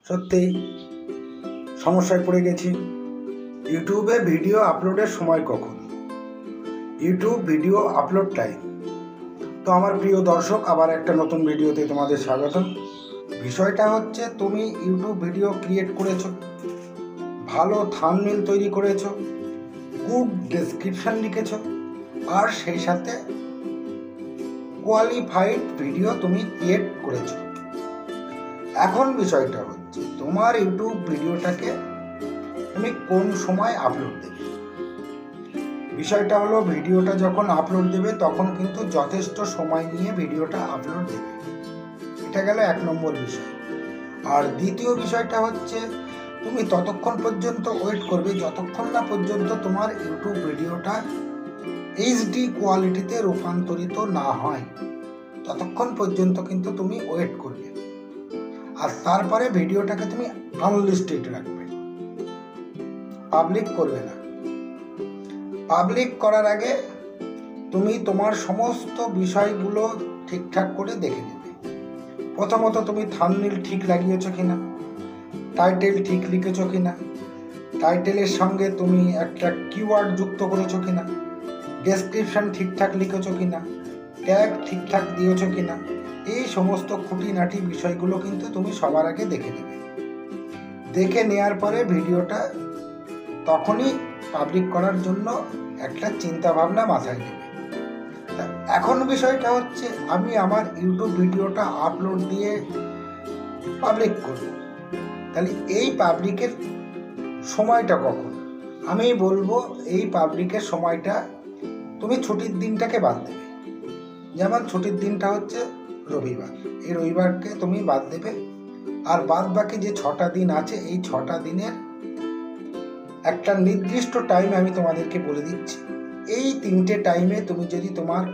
সত্যিই সমস্যায় পড়ে গেছি। ইউটিউবে ভিডিও আপলোডের সময় কখন? YouTube video upload time. তো আমার প্রিয় দর্শক, আবার একটা নতুন ভিডিওতে তোমাদের স্বাগতম। বিষয়টা হচ্ছে, তুমি ইউটিউব ভিডিও ক্রিয়েট করেছো, ভালো থাম্বনেল তৈরি করেছো, গুড ডেসক্রিপশন লিখেছো, আর সেই সাথে কোয়ালিফাইড ভিডিও তুমি ক্রিয়েট করেছো। এখন বিষয়টা হচ্ছে, তোমার ইউটিউব ভিডিওটাকে তুমি কোন সময় আপলোড দেবে। বিষয়টা হলো, ভিডিওটা যখন আপলোড দেবে তখন কিন্তু যথেষ্ট সময় নিয়ে ভিডিওটা আপলোড দেবে। এটা গেল 1 নম্বর বিষয়। আর দ্বিতীয় বিষয়টা হচ্ছে, তুমি ততক্ষণ পর্যন্ত ওয়েট করবে যতক্ষণ না পর্যন্ত তোমার ইউটিউব ভিডিওটা এইচডি কোয়ালিটিতে রূপান্তরিত না হয়, ততক্ষণ পর্যন্ত কিন্তু তুমি ওয়েট করবে। আর তারপরে ভিডিওটাকে তুমি আনলিস্টেড রাখবে, পাবলিক করবে না। পাবলিক করার আগে তুমি তোমার সমস্ত বিষয়গুলো ঠিকঠাক করে দেখে নেবে। প্রথমত, তুমি থাম্বনেল ঠিক লাগিয়েছো কিনা, টাইটেল ঠিক লিখেছো কিনা, টাইটেলের সঙ্গে তুমি একটা কিওয়ার্ড যুক্ত করেছো কিনা, ডেসক্রিপশন ঠিকঠাক লিখেছো কিনা, ট্যাগ ঠিকঠাক দিয়েছো কিনা, এই সমস্ত খুঁটিনাটি বিষয়গুলো কিন্তু তুমি সবার আগে দেখে নেবে। দেখে নেওয়ার পরে ভিডিওটা তখনই পাবলিক করার জন্য একটা চিন্তা ভাবনা মাথায় নেবে। এখন বিষয়টা হচ্ছে, আমি আমার ইউটিউব ভিডিওটা আপলোড দিয়ে পাবলিক করব, তাহলে এই পাবলিকের সময়টা কখন? আমি বলবো, এই পাবলিকের সময়টা তুমি ছুটির দিনটাকে বাদ দেবে। যেমন ছুটির দিনটা হচ্ছে রবিবার, এই রবিবারকে তুমি বাদ দেবে। আর বাদ বাকি যে 6টা দিন আছে, এই 6টা দিনের একটা নির্দিষ্ট টাইম আমি তোমাদেরকে বলে দিচ্ছি। এই 3টে টাইমে তুমি যদি তোমার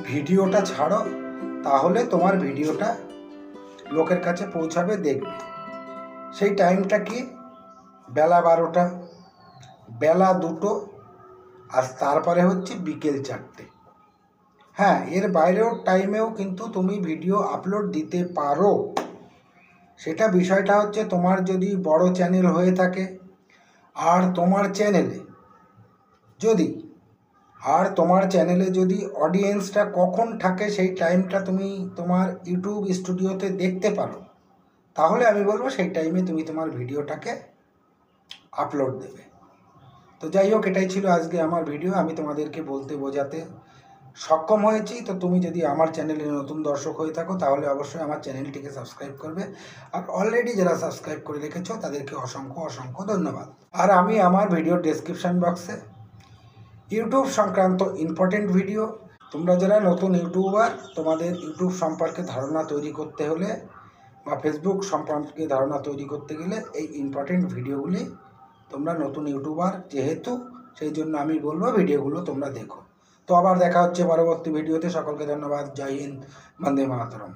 ভিডিওটা ছাড়ো, তাহলে তোমার ভিডিওটা লোকের কাছে পৌঁছাবে, দেখবে। সেই টাইমটা কি? বেলা 12টা, বেলা 2টো, আর তারপরে হচ্ছে বিকেল 4টে। হ্যাঁ, এর বাইরেও টাইমেও কিন্তু তুমি ভিডিও আপলোড দিতে পারো। সেটা বিষয়টা হচ্ছে, তোমার যদি বড় চ্যানেল হয়ে থাকে, আর তোমার চ্যানেলে যদি অডিয়েন্সটা কখন থাকে সেই টাইমটা তুমি তোমার ইউটিউব স্টুডিওতে দেখতে পারো, তাহলে আমি বলবো সেই টাইমে তুমি তোমার ভিডিওটাকে আপলোড দেবে। তো যাই হোক, এটাই ছিল আজকে আমার ভিডিও। আমি তোমাদেরকে বলতে বোঝাতে সক্ষম হয়েছি। তো তুমি যদি আমার চ্যানেলে নতুন দর্শক হয়ে থাকো, তাহলে অবশ্যই আমার চ্যানেলটিকে সাবস্ক্রাইব করবে। আর অলরেডি যারা সাবস্ক্রাইব করে রেখেছো, তাদেরকে অসংখ্য অসংখ্য ধন্যবাদ। আর আমি আমার ভিডিও ডেসক্রিপশন বক্সে ইউটিউব সংক্রান্ত ইম্পর্টেন্ট ভিডিও, তোমরা যারা নতুন ইউটিউবার, তোমাদের ইউটিউব সম্পর্কে ধারণা তৈরি করতে হলে বা ফেসবুক সম্পর্কে ধারণা তৈরি করতে গেলে, এই ইম্পর্টেন্ট ভিডিওগুলি তোমরা নতুন ইউটিউবার যেহেতু, সেই জন্য আমি বলবো ভিডিওগুলো তোমরা দেখো। তো আবার দেখা হচ্ছে পরবর্তী ভিডিওতে। সকলকে ধন্যবাদ। জয় হিন্দ, বন্দে মাতরম।